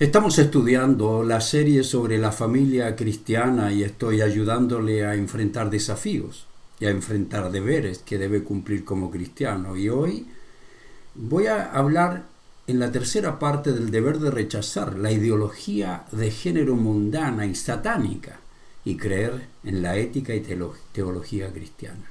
Estamos estudiando la serie sobre la familia cristiana y estoy ayudándole a enfrentar desafíos y a enfrentar deberes que debe cumplir como cristiano. Y hoy voy a hablar en la tercera parte del deber de rechazar la ideología de género mundana y satánica y creer en la ética y teología cristiana.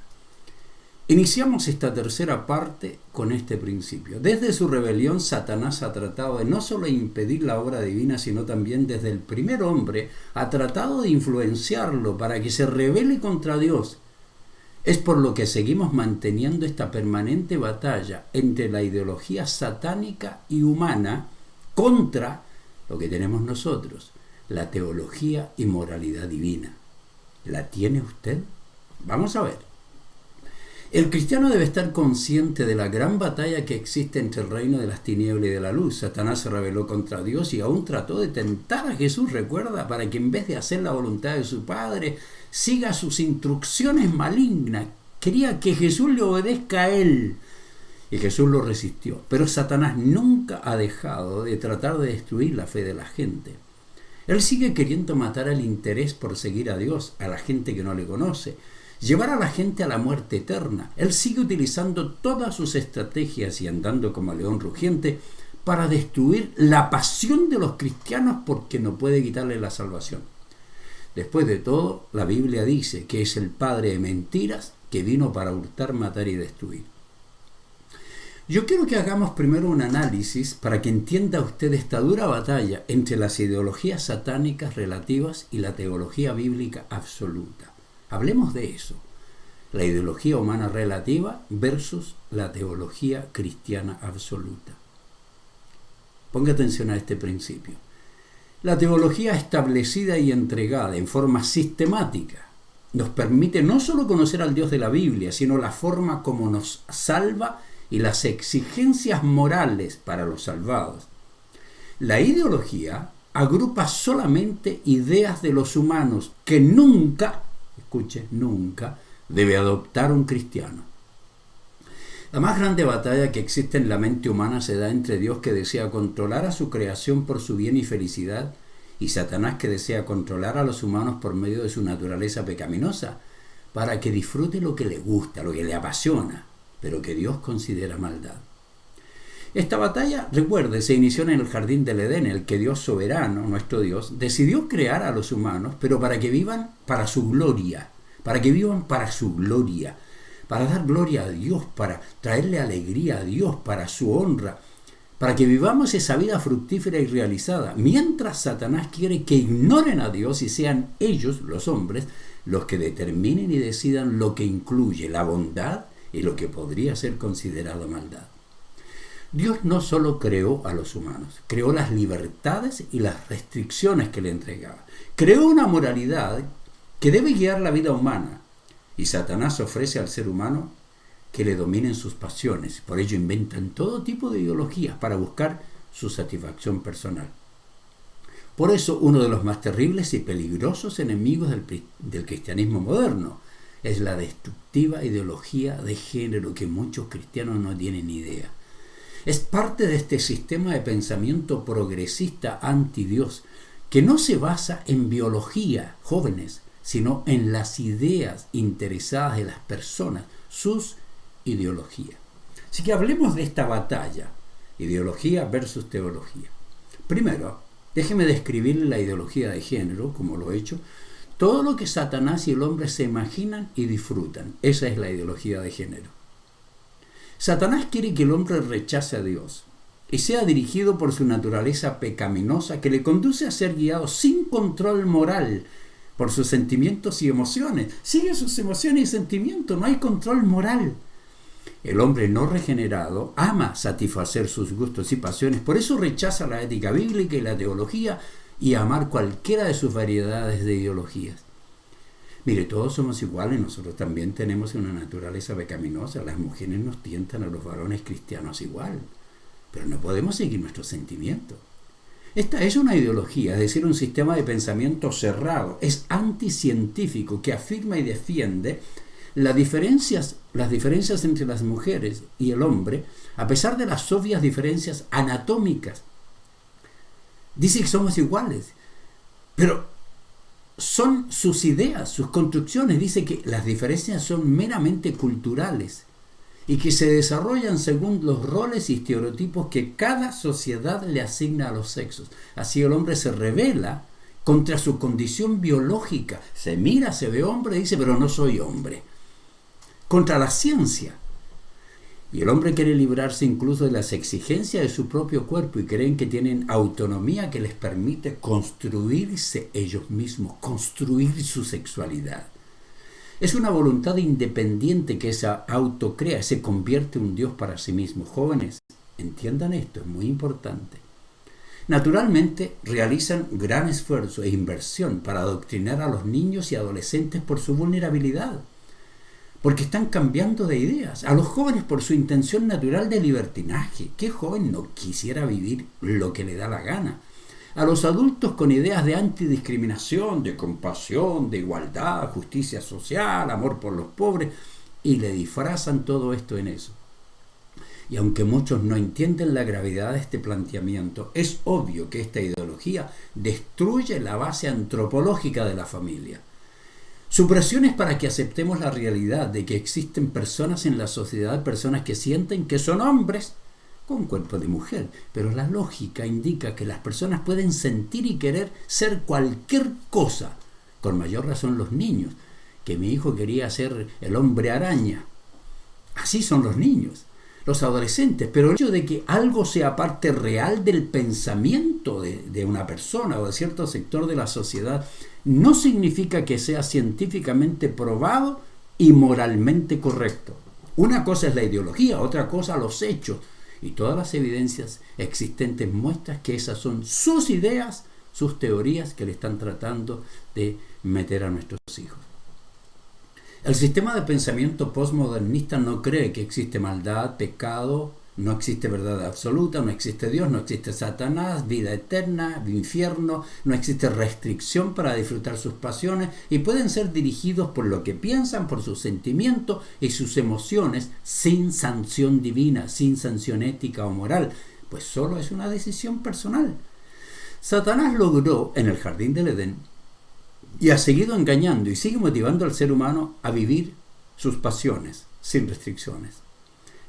Iniciamos esta tercera parte con este principio. Desde su rebelión, Satanás ha tratado de no solo impedir la obra divina, sino también desde el primer hombre ha tratado de influenciarlo para que se rebele contra Dios. Es por lo que seguimos manteniendo esta permanente batalla entre la ideología satánica y humana contra lo que tenemos nosotros, la teología y moralidad divina. ¿La tiene usted? Vamos a ver. El cristiano debe estar consciente de la gran batalla que existe entre el reino de las tinieblas y de la luz. Satanás se rebeló contra Dios y aún trató de tentar a Jesús, recuerda, para que en vez de hacer la voluntad de su Padre, siga sus instrucciones malignas. Quería que Jesús le obedezca a él. Y Jesús lo resistió. Pero Satanás nunca ha dejado de tratar de destruir la fe de la gente. Él sigue queriendo matar el interés por seguir a Dios, a la gente que no le conoce. Llevar a la gente a la muerte eterna. Él sigue utilizando todas sus estrategias y andando como león rugiente para destruir la pasión de los cristianos porque no puede quitarle la salvación. Después de todo, la Biblia dice que es el padre de mentiras que vino para hurtar, matar y destruir. Yo quiero que hagamos primero un análisis para que entienda usted esta dura batalla entre las ideologías satánicas relativas y la teología bíblica absoluta. Hablemos de eso, la ideología humana relativa versus la teología cristiana absoluta. Ponga atención a este principio. La teología establecida y entregada en forma sistemática nos permite no solo conocer al Dios de la Biblia, sino la forma como nos salva y las exigencias morales para los salvados. La ideología agrupa solamente ideas de los humanos que nunca debe adoptar un cristiano. La más grande batalla que existe en la mente humana se da entre Dios, que desea controlar a su creación por su bien y felicidad, y Satanás, que desea controlar a los humanos por medio de su naturaleza pecaminosa, para que disfrute lo que le gusta, lo que le apasiona, pero que Dios considera maldad. Esta batalla, recuerde, se inició en el jardín del Edén, en el que Dios soberano, nuestro Dios, decidió crear a los humanos, pero para que vivan para su gloria, para dar gloria a Dios, para traerle alegría a Dios, para su honra, para que vivamos esa vida fructífera y realizada, mientras Satanás quiere que ignoren a Dios y sean ellos, los hombres, los que determinen y decidan lo que incluye la bondad y lo que podría ser considerado maldad. Dios no solo creó a los humanos, creó las libertades y las restricciones que le entregaba. Creó una moralidad que debe guiar la vida humana, y Satanás ofrece al ser humano que le dominen sus pasiones. Por ello inventan todo tipo de ideologías para buscar su satisfacción personal. Por eso uno de los más terribles y peligrosos enemigos del cristianismo moderno es la destructiva ideología de género, que muchos cristianos no tienen ni idea. Es parte de este sistema de pensamiento progresista anti-Dios, que no se basa en biología, jóvenes, sino en las ideas interesadas de las personas, sus ideologías. Así que hablemos de esta batalla, ideología versus teología. Primero, déjeme describirle la ideología de género, como lo he hecho. Todo lo que Satanás y el hombre se imaginan y disfrutan, esa es la ideología de género. Satanás quiere que el hombre rechace a Dios y sea dirigido por su naturaleza pecaminosa, que le conduce a ser guiado sin control moral por sus sentimientos y emociones. Sigue sus emociones y sentimientos, no hay control moral. El hombre no regenerado ama satisfacer sus gustos y pasiones, por eso rechaza la ética bíblica y la teología y amar cualquiera de sus variedades de ideologías. Mire, todos somos iguales, nosotros también tenemos una naturaleza pecaminosa. Las mujeres nos tientan a los varones cristianos igual, pero no podemos seguir nuestros sentimientos. Esta es una ideología, es decir, un sistema de pensamiento cerrado, es anticientífico, que afirma y defiende las diferencias entre las mujeres y el hombre, a pesar de las obvias diferencias anatómicas. Dice que somos iguales, pero son sus ideas, sus construcciones. Dice que las diferencias son meramente culturales y que se desarrollan según los roles y estereotipos que cada sociedad le asigna a los sexos. Así el hombre se rebela contra su condición biológica. Se mira, se ve hombre, dice, pero no soy hombre. Contra la ciencia. Y el hombre quiere librarse incluso de las exigencias de su propio cuerpo y creen que tienen autonomía que les permite construirse ellos mismos, construir su sexualidad. Es una voluntad independiente que se autocrea, se convierte en un Dios para sí mismo. Jóvenes, entiendan esto, es muy importante. Naturalmente, realizan gran esfuerzo e inversión para adoctrinar a los niños y adolescentes por su vulnerabilidad, porque están cambiando de ideas. A los jóvenes por su intención natural de libertinaje. ¿Qué joven no quisiera vivir lo que le da la gana? A los adultos con ideas de antidiscriminación, de compasión, de igualdad, justicia social, amor por los pobres, y le disfrazan todo esto en eso. Y aunque muchos no entienden la gravedad de este planteamiento, es obvio que esta ideología destruye la base antropológica de la familia. Su presión es para que aceptemos la realidad de que existen personas en la sociedad, personas que sienten que son hombres con cuerpo de mujer, pero la lógica indica que las personas pueden sentir y querer ser cualquier cosa, con mayor razón los niños, que mi hijo quería ser el hombre araña. Así son los niños, los adolescentes, pero el hecho de que algo sea parte real del pensamiento de una persona o de cierto sector de la sociedad no significa que sea científicamente probado y moralmente correcto. Una cosa es la ideología, otra cosa los hechos. Y todas las evidencias existentes muestran que esas son sus ideas, sus teorías que le están tratando de meter a nuestros hijos. El sistema de pensamiento postmodernista no cree que existe maldad, pecado, no existe verdad absoluta, no existe Dios, no existe Satanás, vida eterna, infierno, no existe restricción para disfrutar sus pasiones y pueden ser dirigidos por lo que piensan, por sus sentimientos y sus emociones sin sanción divina, sin sanción ética o moral, pues solo es una decisión personal. Satanás logró en el jardín del Edén y ha seguido engañando y sigue motivando al ser humano a vivir sus pasiones sin restricciones.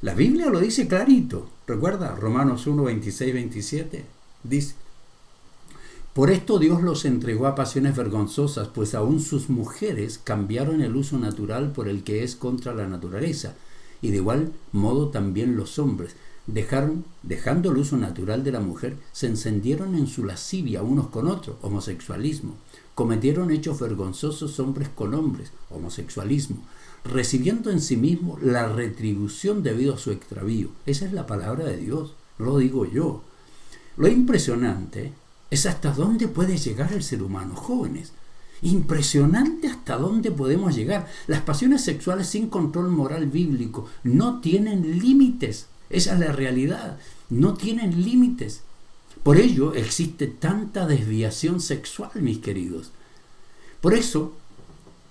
La Biblia lo dice clarito. Recuerda, Romanos 1, 26, 27. Dice: por esto Dios los entregó a pasiones vergonzosas, pues aún sus mujeres cambiaron el uso natural por el que es contra la naturaleza. Y de igual modo también los hombres, dejando el uso natural de la mujer, se encendieron en su lascivia unos con otros, homosexualismo. Cometieron hechos vergonzosos hombres con hombres, homosexualismo, recibiendo en sí mismo la retribución debido a su extravío. Esa es la palabra de Dios, no lo digo yo. Lo impresionante es hasta dónde puede llegar el ser humano, jóvenes. Impresionante hasta dónde podemos llegar. Las pasiones sexuales sin control moral bíblico no tienen límites. Esa es la realidad. No tienen límites. Por ello existe tanta desviación sexual, mis queridos. Por eso,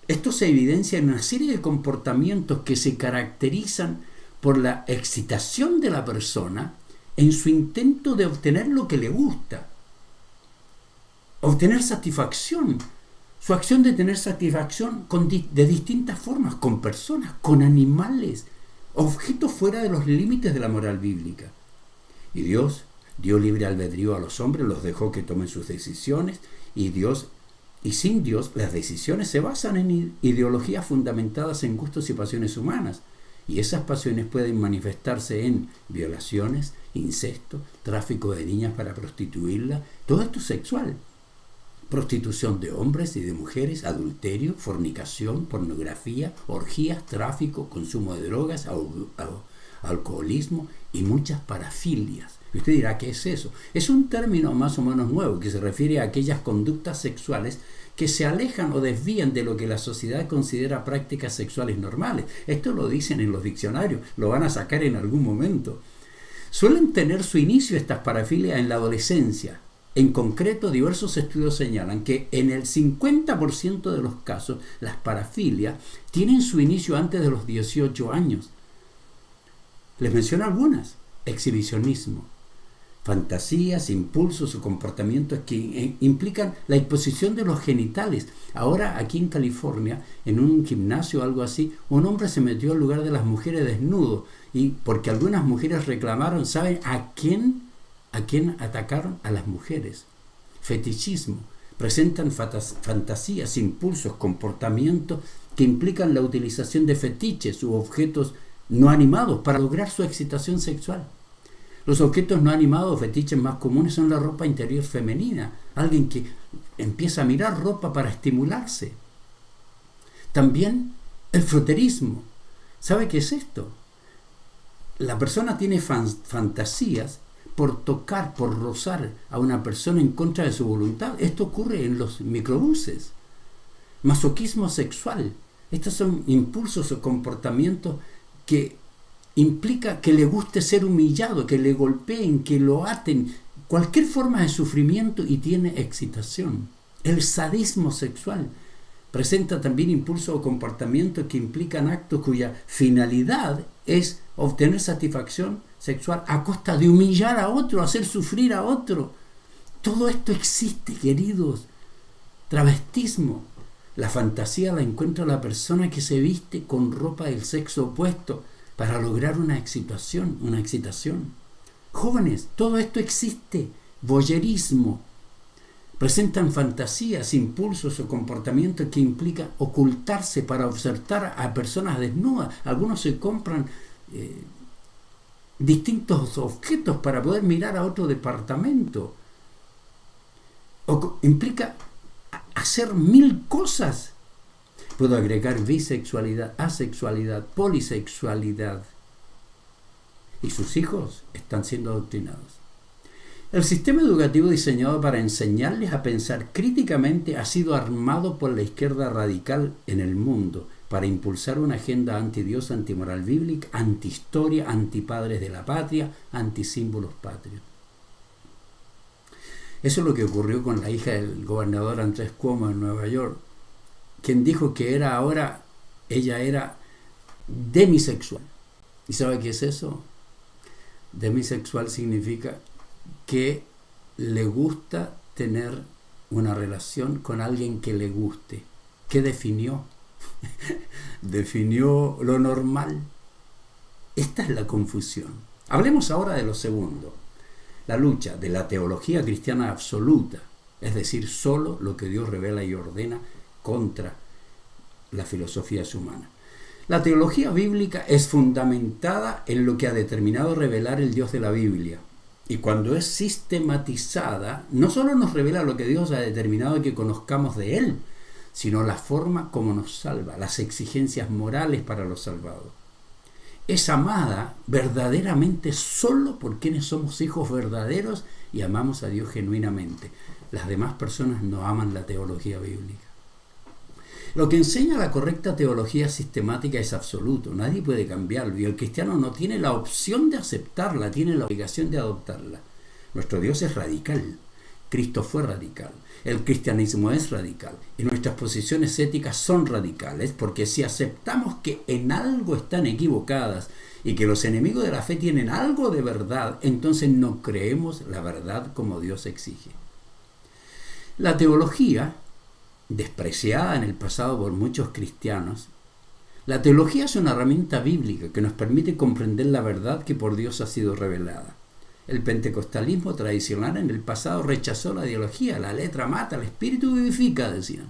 esto se evidencia en una serie de comportamientos que se caracterizan por la excitación de la persona en su intento de obtener lo que le gusta, obtener satisfacción, su acción de tener satisfacción de distintas formas, con personas, con animales, objetos fuera de los límites de la moral bíblica. Y Dios dio libre albedrío a los hombres, los dejó que tomen sus decisiones, y sin Dios, las decisiones se basan en ideologías fundamentadas en gustos y pasiones humanas. Y esas pasiones pueden manifestarse en violaciones, incesto, tráfico de niñas para prostituirlas. Todo esto es sexual. Prostitución de hombres y de mujeres, adulterio, fornicación, pornografía, orgías, tráfico, consumo de drogas, alcoholismo y muchas parafilias. Y usted dirá, ¿qué es eso? Es un término más o menos nuevo que se refiere a aquellas conductas sexuales que se alejan o desvían de lo que la sociedad considera prácticas sexuales normales. Esto lo dicen en los diccionarios, lo van a sacar en algún momento. Suelen tener su inicio estas parafilias en la adolescencia. En concreto, diversos estudios señalan que en el 50% de los casos las parafilias tienen su inicio antes de los 18 años. Les menciono algunas. Exhibicionismo, fantasías, impulsos o comportamientos que implican la exposición de los genitales. Ahora aquí en California, en un gimnasio o algo así, un hombre se metió al lugar de las mujeres desnudo, y porque algunas mujeres reclamaron, ¿saben a quién atacaron? A las mujeres. Fetichismo. Presentan fantasías, impulsos, comportamientos que implican la utilización de fetiches u objetos no animados para lograr su excitación sexual. Los objetos no animados o fetiches más comunes son la ropa interior femenina. Alguien que empieza a mirar ropa para estimularse. También el froterismo. ¿Sabe qué es esto? La persona tiene fantasías por tocar, por rozar a una persona en contra de su voluntad. Esto ocurre en los microbuses. Masoquismo sexual. Estos son impulsos o comportamientos que implica que le guste ser humillado, que le golpeen, que lo aten, cualquier forma de sufrimiento, y tiene excitación. El sadismo sexual presenta también impulsos o comportamientos que implican actos cuya finalidad es obtener satisfacción sexual a costa de humillar a otro, hacer sufrir a otro. Todo esto existe, queridos. Travestismo. La fantasía la encuentra la persona que se viste con ropa del sexo opuesto para lograr una excitación. Jóvenes, todo esto existe. Voyerismo. Presentan fantasías, impulsos o comportamientos que implican ocultarse para observar a personas desnudas. Algunos se compran distintos objetos para poder mirar a otro departamento. Implica hacer 1000 cosas. Puedo agregar bisexualidad, asexualidad, polisexualidad. Y sus hijos están siendo adoctrinados. El sistema educativo diseñado para enseñarles a pensar críticamente ha sido armado por la izquierda radical en el mundo para impulsar una agenda anti-Dios, anti-moral bíblica, anti-historia, anti-padres de la patria, anti-símbolos patrios. Eso es lo que ocurrió con la hija del gobernador Andrés Cuomo en Nueva York, quien dijo que ella era demisexual. ¿Y sabe qué es eso? Demisexual significa que le gusta tener una relación con alguien que le guste. ¿Qué definió? Definió lo normal. Esta es la confusión. Hablemos ahora de lo segundo. La lucha de la teología cristiana absoluta, es decir, solo lo que Dios revela y ordena, contra la filosofía humana. La teología bíblica es fundamentada en lo que ha determinado revelar el Dios de la Biblia. Y cuando es sistematizada, no solo nos revela lo que Dios ha determinado que conozcamos de Él, sino la forma como nos salva, las exigencias morales para los salvados. Es amada verdaderamente solo por quienes somos hijos verdaderos y amamos a Dios genuinamente. Las demás personas no aman la teología bíblica. Lo que enseña la correcta teología sistemática es absoluto, nadie puede cambiarlo, y el cristiano no tiene la opción de aceptarla, tiene la obligación de adoptarla. Nuestro Dios es radical, Cristo fue radical, el cristianismo es radical, y nuestras posiciones éticas son radicales, porque si aceptamos que en algo están equivocadas y que los enemigos de la fe tienen algo de verdad, entonces no creemos la verdad como Dios exige. La teología, despreciada en el pasado por muchos cristianos, la teología es una herramienta bíblica que nos permite comprender la verdad que por Dios ha sido revelada. El pentecostalismo tradicional en el pasado rechazó la teología, la letra mata, el espíritu vivifica, decían.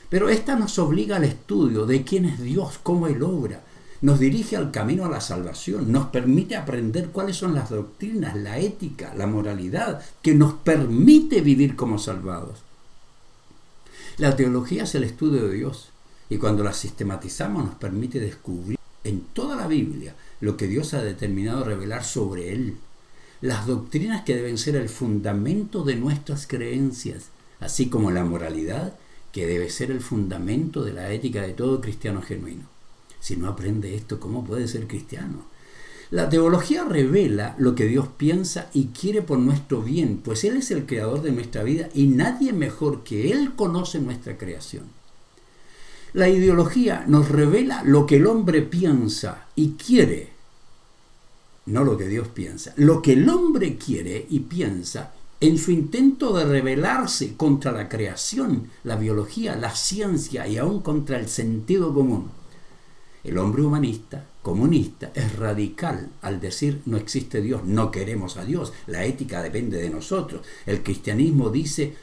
Pero esta nos obliga al estudio de quién es Dios, cómo Él obra, nos dirige al camino a la salvación, nos permite aprender cuáles son las doctrinas, la ética, la moralidad, que nos permite vivir como salvados. La teología es el estudio de Dios, y cuando la sistematizamos nos permite descubrir en toda la Biblia lo que Dios ha determinado revelar sobre Él, las doctrinas que deben ser el fundamento de nuestras creencias, así como la moralidad que debe ser el fundamento de la ética de todo cristiano genuino. Si no aprende esto, ¿cómo puede ser cristiano? La teología revela lo que Dios piensa y quiere por nuestro bien, pues Él es el creador de nuestra vida y nadie mejor que Él conoce nuestra creación. La ideología nos revela lo que el hombre piensa y quiere. no lo que Dios piensa. Lo que el hombre quiere y piensa en su intento de rebelarse contra la creación, la biología, la ciencia y aún contra el sentido común. El hombre humanista, comunista, es radical al decir no existe Dios, no queremos a Dios, la ética depende de nosotros. El cristianismo dice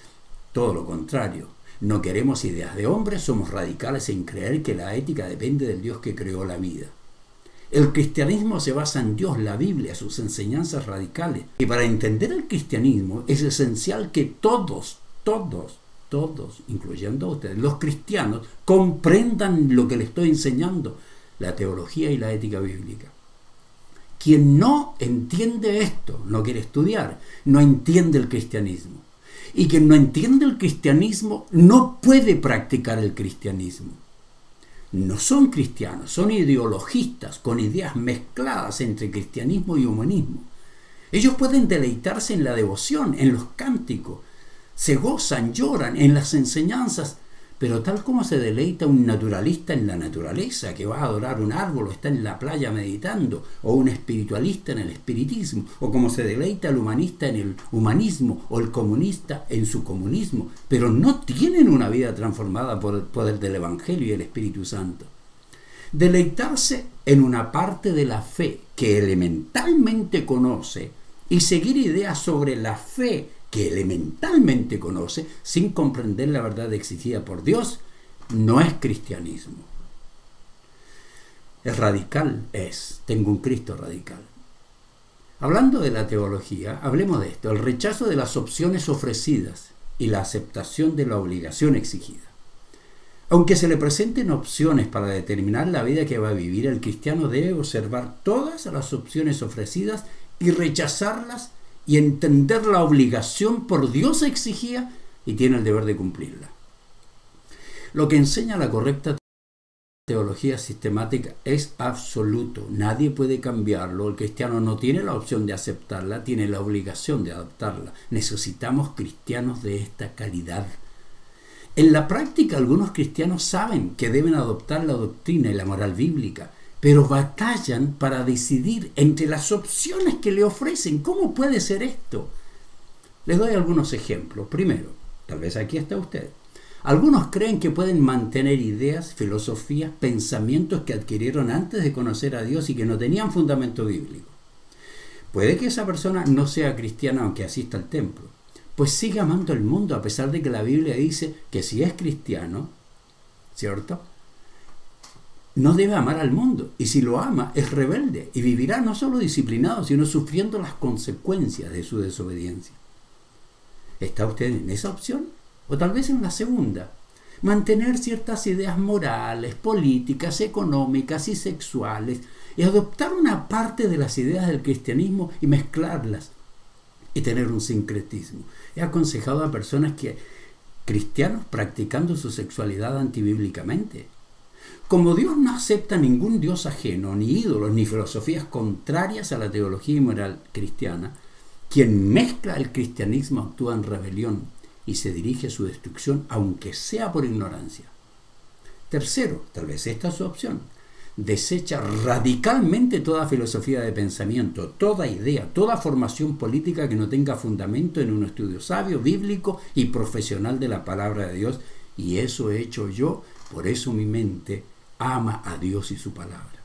todo lo contrario, no queremos ideas de hombres, somos radicales en creer que la ética depende del Dios que creó la vida. El cristianismo se basa en Dios, la Biblia, sus enseñanzas radicales. Y para entender el cristianismo es esencial que todos, incluyendo a ustedes, los cristianos, comprendan lo que les estoy enseñando, la teología y la ética bíblica. Quien no entiende esto, no quiere estudiar, no entiende el cristianismo. Y quien no entiende el cristianismo no puede practicar el cristianismo. No son cristianos, son ideologistas con ideas mezcladas entre cristianismo y humanismo. Ellos pueden deleitarse en la devoción, en los cánticos, se gozan, lloran en las enseñanzas, pero tal como se deleita un naturalista en la naturaleza, que va a adorar un árbol o está en la playa meditando, o un espiritualista en el espiritismo, o como se deleita el humanista en el humanismo, o el comunista en su comunismo, pero no tienen una vida transformada por el poder del Evangelio y el Espíritu Santo. Deleitarse en una parte de la fe que elementalmente conoce y seguir ideas sobre la fe que elementalmente conoce sin comprender la verdad exigida por Dios, no es cristianismo. Es radical, tengo un Cristo radical. Hablando de la teología, hablemos de esto, el rechazo de las opciones ofrecidas y la aceptación de la obligación exigida. Aunque se le presenten opciones para determinar la vida que va a vivir, el cristiano debe observar todas las opciones ofrecidas y rechazarlas y entender la obligación por Dios exigida y tiene el deber de cumplirla. Lo que enseña la correcta teología sistemática es absoluto. Nadie puede cambiarlo. El cristiano no tiene la opción de aceptarla, tiene la obligación de adoptarla. Necesitamos cristianos de esta calidad. En la práctica, algunos cristianos saben que deben adoptar la doctrina y la moral bíblica, pero batallan para decidir entre las opciones que le ofrecen. ¿Cómo puede ser esto? Les doy algunos ejemplos. Primero, tal vez aquí está usted. Algunos creen que pueden mantener ideas, filosofías, pensamientos que adquirieron antes de conocer a Dios y que no tenían fundamento bíblico. Puede que esa persona no sea cristiana aunque asista al templo, pues sigue amando el mundo a pesar de que la Biblia dice que si es cristiano, ¿cierto?, no debe amar al mundo, y si lo ama es rebelde y vivirá no solo disciplinado, sino sufriendo las consecuencias de su desobediencia. ¿Está usted en esa opción? O tal vez en la segunda. Mantener ciertas ideas morales, políticas, económicas y sexuales y adoptar una parte de las ideas del cristianismo y mezclarlas y tener un sincretismo. He aconsejado a personas cristianos practicando su sexualidad antibíblicamente. Como Dios no acepta ningún Dios ajeno, ni ídolos, ni filosofías contrarias a la teología y moral cristiana, quien mezcla el cristianismo actúa en rebelión y se dirige a su destrucción, aunque sea por ignorancia. Tercero, tal vez esta es su opción, desecha radicalmente toda filosofía de pensamiento, toda idea, toda formación política que no tenga fundamento en un estudio sabio, bíblico y profesional de la palabra de Dios, y eso he hecho yo, por eso mi mente ama a Dios y su palabra.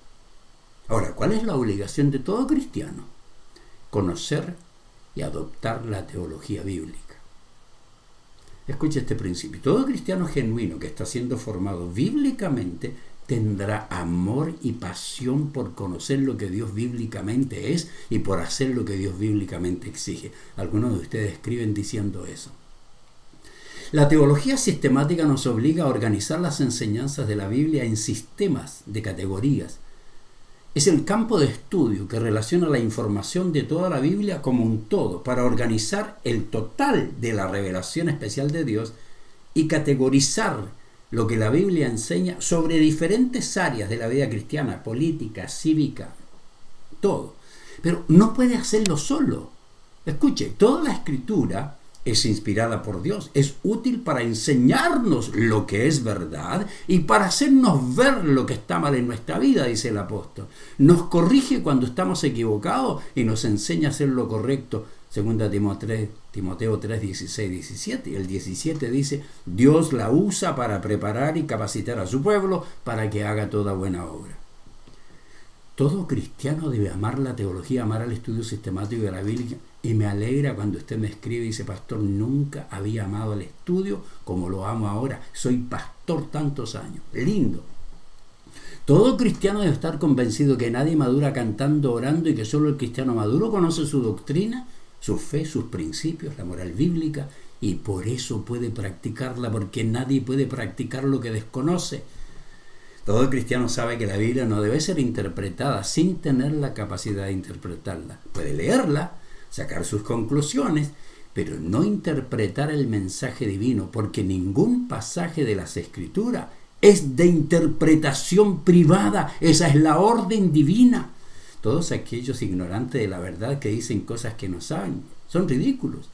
Ahora, ¿cuál es la obligación de todo cristiano? Conocer y adoptar la teología bíblica. Escuche este principio. Todo cristiano genuino que está siendo formado bíblicamente tendrá amor y pasión por conocer lo que Dios bíblicamente es y por hacer lo que Dios bíblicamente exige. Algunos de ustedes escriben diciendo eso. La teología sistemática nos obliga a organizar las enseñanzas de la Biblia en sistemas de categorías. Es el campo de estudio que relaciona la información de toda la Biblia como un todo para organizar el total de la revelación especial de Dios y categorizar lo que la Biblia enseña sobre diferentes áreas de la vida cristiana, política, cívica, todo. Pero no puede hacerlo solo. Escuche, toda la Escritura es inspirada por Dios, es útil para enseñarnos lo que es verdad y para hacernos ver lo que está mal en nuestra vida, dice el apóstol. Nos corrige cuando estamos equivocados y nos enseña a hacer lo correcto. Segunda Timoteo 3, 16, 17. Y el 17 dice, Dios la usa para preparar y capacitar a su pueblo para que haga toda buena obra. Todo cristiano debe amar la teología, amar el estudio sistemático de la Biblia, y me alegra cuando usted me escribe y dice, pastor, nunca había amado el estudio como lo amo ahora, soy pastor tantos años. Lindo. Todo cristiano debe estar convencido que nadie madura cantando, orando, y que solo el cristiano maduro conoce su doctrina, su fe, sus principios, la moral bíblica, y por eso puede practicarla, porque nadie puede practicar lo que desconoce. Todo cristiano sabe que la Biblia no debe ser interpretada sin tener la capacidad de interpretarla. Puede leerla, sacar sus conclusiones, pero no interpretar el mensaje divino, porque ningún pasaje de las Escrituras es de interpretación privada. Esa es la orden divina. Todos aquellos ignorantes de la verdad que dicen cosas que no saben son ridículos.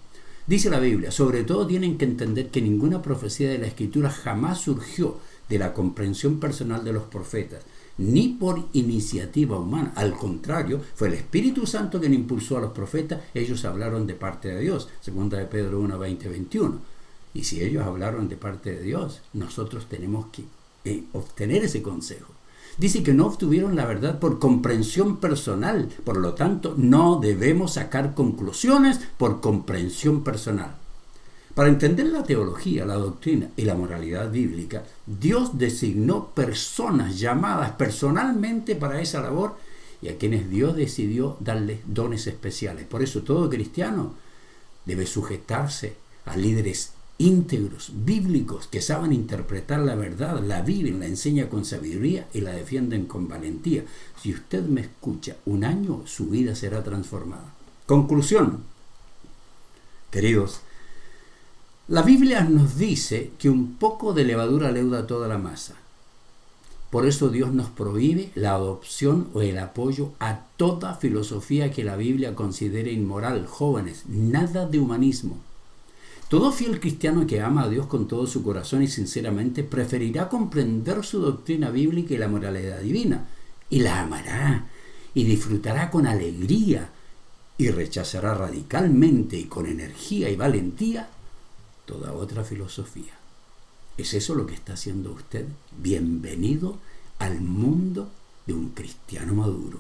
Dice la Biblia, sobre todo tienen que entender que ninguna profecía de la Escritura jamás surgió de la comprensión personal de los profetas, ni por iniciativa humana. Al contrario, fue el Espíritu Santo quien impulsó a los profetas. Ellos hablaron de parte de Dios. Segunda de Pedro 1, 20, 21. Y si ellos hablaron de parte de Dios, nosotros tenemos que obtener ese consejo. Dice que no obtuvieron la verdad por comprensión personal. Por lo tanto, no debemos sacar conclusiones por comprensión personal. Para entender la teología, la doctrina y la moralidad bíblica, Dios designó personas llamadas personalmente para esa labor y a quienes Dios decidió darles dones especiales. Por eso todo cristiano debe sujetarse a líderes íntegros, bíblicos, que saben interpretar la verdad, la viven, la enseñan con sabiduría y la defienden con valentía. Si usted me escucha un año, su vida será transformada. Conclusión. Queridos, la Biblia nos dice que un poco de levadura leuda toda la masa. Por eso Dios nos prohíbe la adopción o el apoyo a toda filosofía que la Biblia considere inmoral. Jóvenes, nada de humanismo. Todo fiel cristiano que ama a Dios con todo su corazón y sinceramente preferirá comprender su doctrina bíblica y la moralidad divina, y la amará y disfrutará con alegría y rechazará radicalmente y con energía y valentía toda otra filosofía. ¿Es eso lo que está haciendo usted? Bienvenido al mundo de un cristiano maduro.